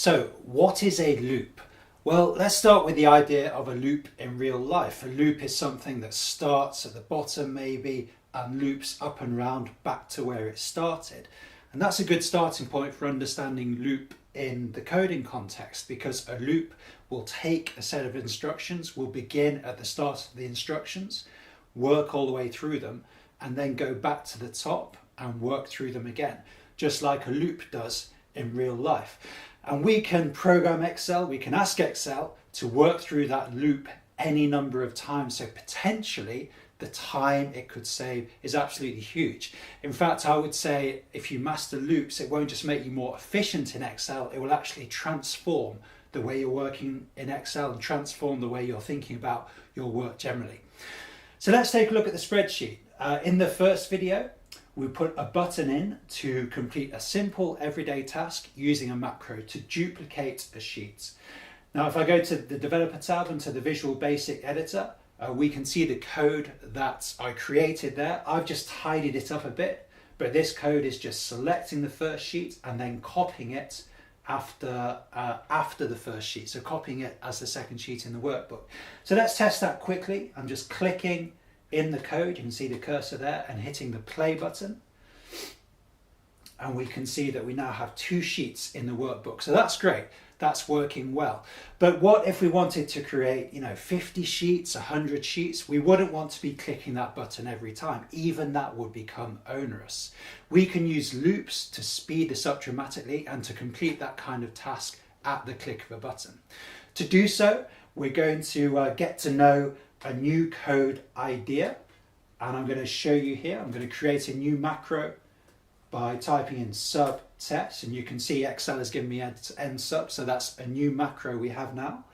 So, what is a loop? Well, let's start with the idea of a loop in real life. A loop is something that starts at the bottom maybe and loops up and round back to where it started. And that's a good starting point for understanding loop in the coding context, because a loop will take a set of instructions, will begin at the start of the instructions, work all the way through them, and then go back to the top and work through them again, just like a loop does in real life. And we can program Excel, we can ask Excel to work through that loop any number of times. So potentially the time it could save is absolutely huge. In fact, I would say if you master loops, it won't just make you more efficient in Excel, it will actually transform the way you're working in Excel and transform the way you're thinking about your work generally. So let's take a look at the spreadsheet. In the first video, we put a button in to complete a simple everyday task using a macro to duplicate a sheet. Now, if I go to the Developer tab and to the Visual Basic editor, we can see the code that I created there. I've just tidied it up a bit, but this code is just selecting the first sheet and then copying it after the first sheet. So copying it as the second sheet in the workbook. So let's test that quickly. I'm just clicking in the code, you can see the cursor there, and hitting the play button. And we can see that we now have 2 sheets in the workbook. So that's great, that's working well. But what if we wanted to create, 50 sheets, 100 sheets? We wouldn't want to be clicking that button every time. Even that would become onerous. We can use loops to speed this up dramatically and to complete that kind of task at the click of a button. To do so, we're going to get to know a new code idea, and I'm going to show you here. I'm going to create a new macro by typing in sub test, and you can see Excel has given me end sub, so that's a new macro we have now.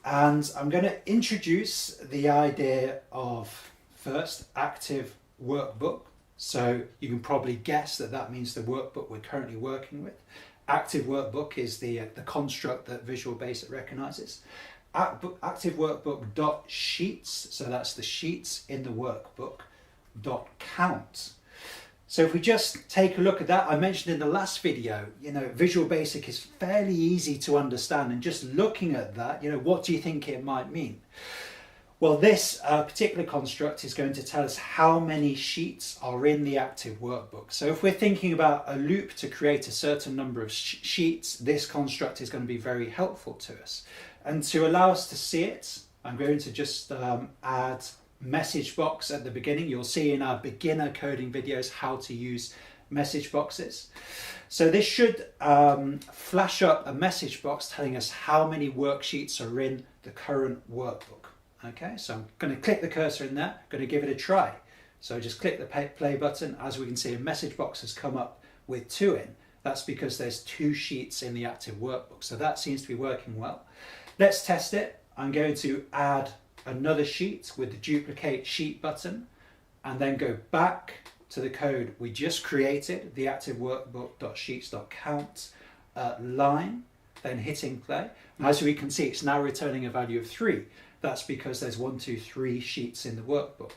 And I'm going to introduce the idea of first active workbook. So you can probably guess that that means the workbook we're currently working with. Active workbook is the construct that Visual Basic recognizes. Active workbook dot sheets, so that's the sheets in the workbook, dot count. So if we just take a look at that, I mentioned in the last video, Visual Basic is fairly easy to understand, and just looking at that, what do you think it might mean? Well, this particular construct is going to tell us how many sheets are in the active workbook. So if we're thinking about a loop to create a certain number of sheets, this construct is going to be very helpful to us. And to allow us to see it, I'm going to just add message box at the beginning. You'll see in our beginner coding videos how to use message boxes. So this should flash up a message box telling us how many worksheets are in the current workbook. Okay, so I'm going to click the cursor in there, going to give it a try. So just click the play button. As we can see, a message box has come up with 2 in. That's because there's 2 sheets in the active workbook. So that seems to be working well. Let's test it. I'm going to add another sheet with the duplicate sheet button, and then go back to the code we just created, the active workbook.sheets.count line, then hitting play. And as we can see, it's now returning a value of 3. That's because there's 1, 2, 3 sheets in the workbook.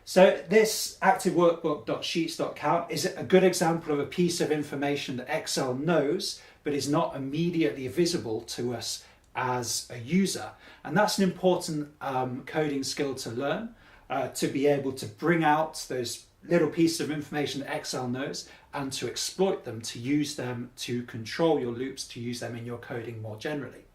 So this active workbook.sheets.count is a good example of a piece of information that Excel knows, but is not immediately visible to us as a user. And that's an important coding skill to learn, to be able to bring out those little pieces of information that Excel knows and to exploit them, to use them to control your loops, to use them in your coding more generally.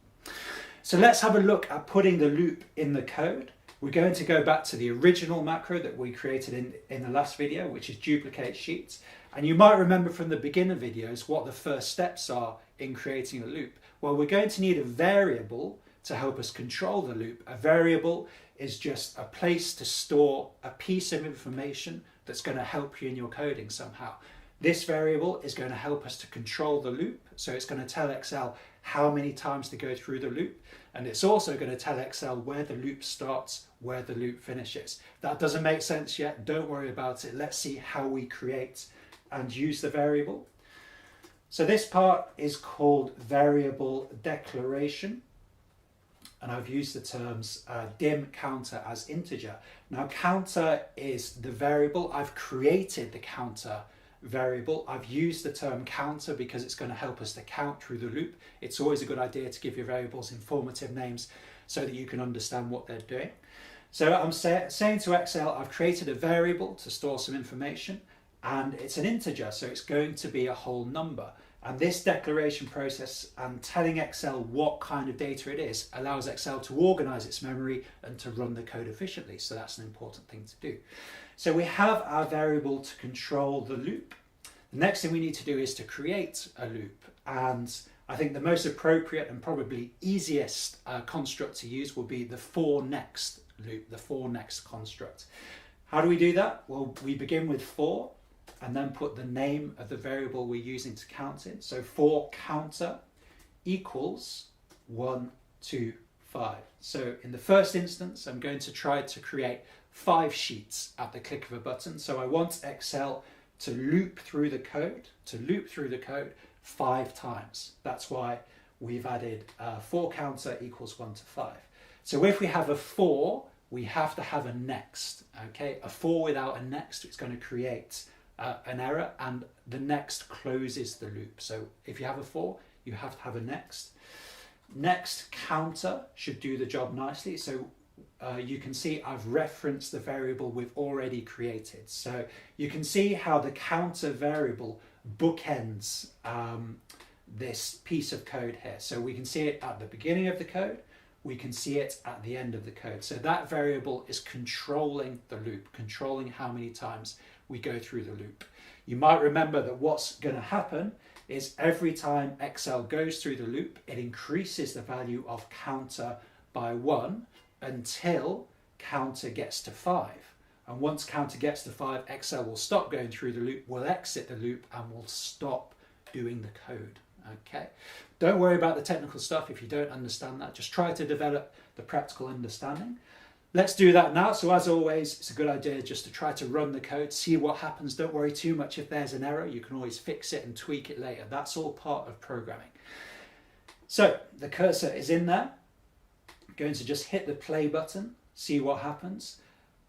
So let's have a look at putting the loop in the code. We're going to go back to the original macro that we created in the last video, which is duplicate sheets. And you might remember from the beginner videos what the first steps are in creating a loop. Well, we're going to need a variable to help us control the loop. A variable is just a place to store a piece of information that's going to help you in your coding somehow. This variable is going to help us to control the loop. So it's going to tell Excel how many times to go through the loop. And it's also going to tell Excel where the loop starts, where the loop finishes. That doesn't make sense yet. Don't worry about it. Let's see how we create and use the variable. So this part is called variable declaration. And I've used the terms dim, counter as integer. Now counter is the variable. I've created the counter variable. I've used the term counter because it's going to help us to count through the loop. It's always a good idea to give your variables informative names so that you can understand what they're doing. So I'm saying to Excel, I've created a variable to store some information, and it's an integer, so it's going to be a whole number. And this declaration process and telling Excel what kind of data it is allows Excel to organize its memory and to run the code efficiently. So that's an important thing to do. So we have our variable to control the loop. The next thing we need to do is to create a loop. And I think the most appropriate and probably easiest construct to use will be the for next loop, the for next construct. How do we do that? Well, we begin with for, and then put the name of the variable we're using to count in. So for counter equals 1, 2, 5. So in the first instance, I'm going to try to create 5 sheets at the click of a button. So I want Excel to loop through the code, 5 times. That's why we've added for counter equals 1 to 5. So if we have a for, we have to have a next. Okay, a for without a next, it's going to create an error, and the next closes the loop. So if you have a for, you have to have a next. Next counter should do the job nicely. So you can see I've referenced the variable we've already created. So you can see how the counter variable bookends this piece of code here. So we can see it at the beginning of the code, we can see it at the end of the code. So that variable is controlling the loop, controlling how many times we go through the loop. You might remember that what's going to happen is every time Excel goes through the loop, it increases the value of counter by 1 until counter gets to 5. And once counter gets to 5, Excel will stop going through the loop, will exit the loop, and will stop doing the code. Okay, don't worry about the technical stuff if you don't understand that. Just try to develop the practical understanding. Let's do that now. So as always, it's a good idea just to try to run the code, see what happens. Don't worry too much if there's an error. You can always fix it and tweak it later. That's all part of programming. So the cursor is in there. I'm going to just hit the play button, see what happens.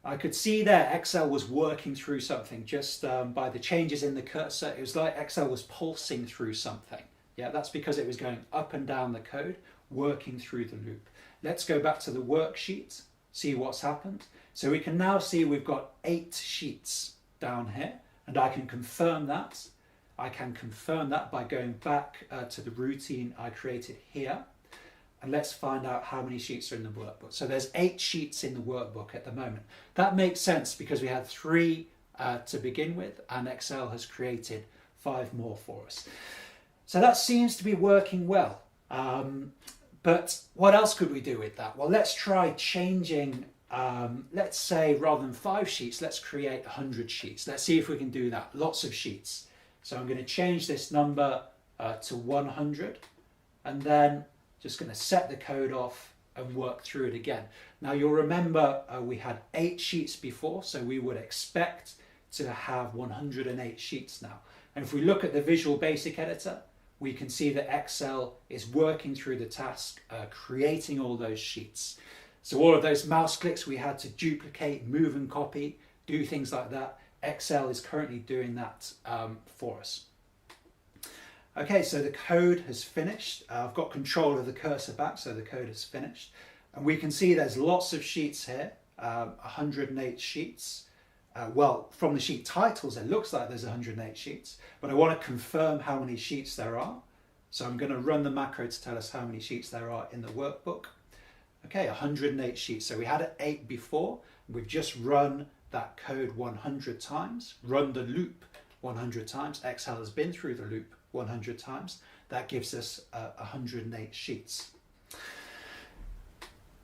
I could see there Excel was working through something just by the changes in the cursor. It was like Excel was pulsing through something. Yeah, that's because it was going up and down the code, working through the loop. Let's go back to the worksheet, see what's happened. So we can now see we've got 8 sheets down here, and I can confirm that. I can confirm that by going back to the routine I created here. And let's find out how many sheets are in the workbook. So there's 8 sheets in the workbook at the moment. That makes sense because we had 3 to begin with, and Excel has created 5 more for us. So that seems to be working well. But what else could we do with that? Well, let's try changing, let's say rather than 5 sheets, let's create 100 sheets. Let's see if we can do that. Lots of sheets. So I'm going to change this number to 100, and then just going to set the code off and work through it again. Now you'll remember we had 8 sheets before, so we would expect to have 108 sheets now. And if we look at the Visual Basic Editor, we can see that Excel is working through the task, creating all those sheets. So all of those mouse clicks we had to duplicate, move and copy, do things like that. Excel is currently doing that for us. Okay, so the code has finished. I've got control of the cursor back, so the code has finished. And we can see there's lots of sheets here, 108 sheets. Well, from the sheet titles, it looks like there's 108 sheets, but I want to confirm how many sheets there are. So I'm going to run the macro to tell us how many sheets there are in the workbook. Okay, 108 sheets. So we had 8 before. We've just run that code 100 times, run the loop 100 times. Excel has been through the loop 100 times. That gives us 108 sheets.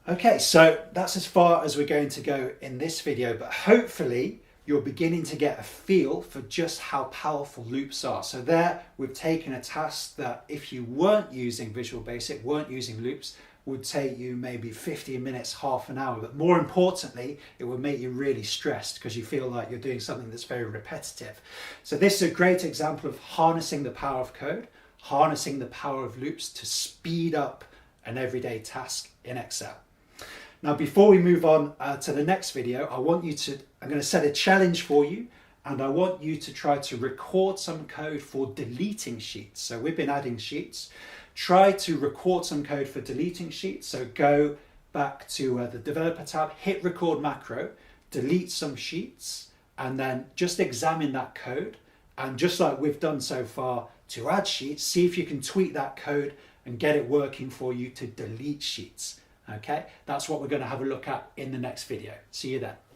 Okay, so that's as far as we're going to go in this video, but hopefully you're beginning to get a feel for just how powerful loops are. So there we've taken a task that if you weren't using Visual Basic, weren't using loops, would take you maybe 15 minutes, half an hour, but more importantly, it would make you really stressed because you feel like you're doing something that's very repetitive. So this is a great example of harnessing the power of code, harnessing the power of loops to speed up an everyday task in Excel. Now, before we move on to the next video, I'm going to set a challenge for you, and I want you to try to record some code for deleting sheets. So we've been adding sheets. Try to record some code for deleting sheets. So go back to the developer tab, hit record macro, delete some sheets, and then just examine that code. And just like we've done so far to add sheets, see if you can tweak that code and get it working for you to delete sheets. Okay, that's what we're going to have a look at in the next video. See you then.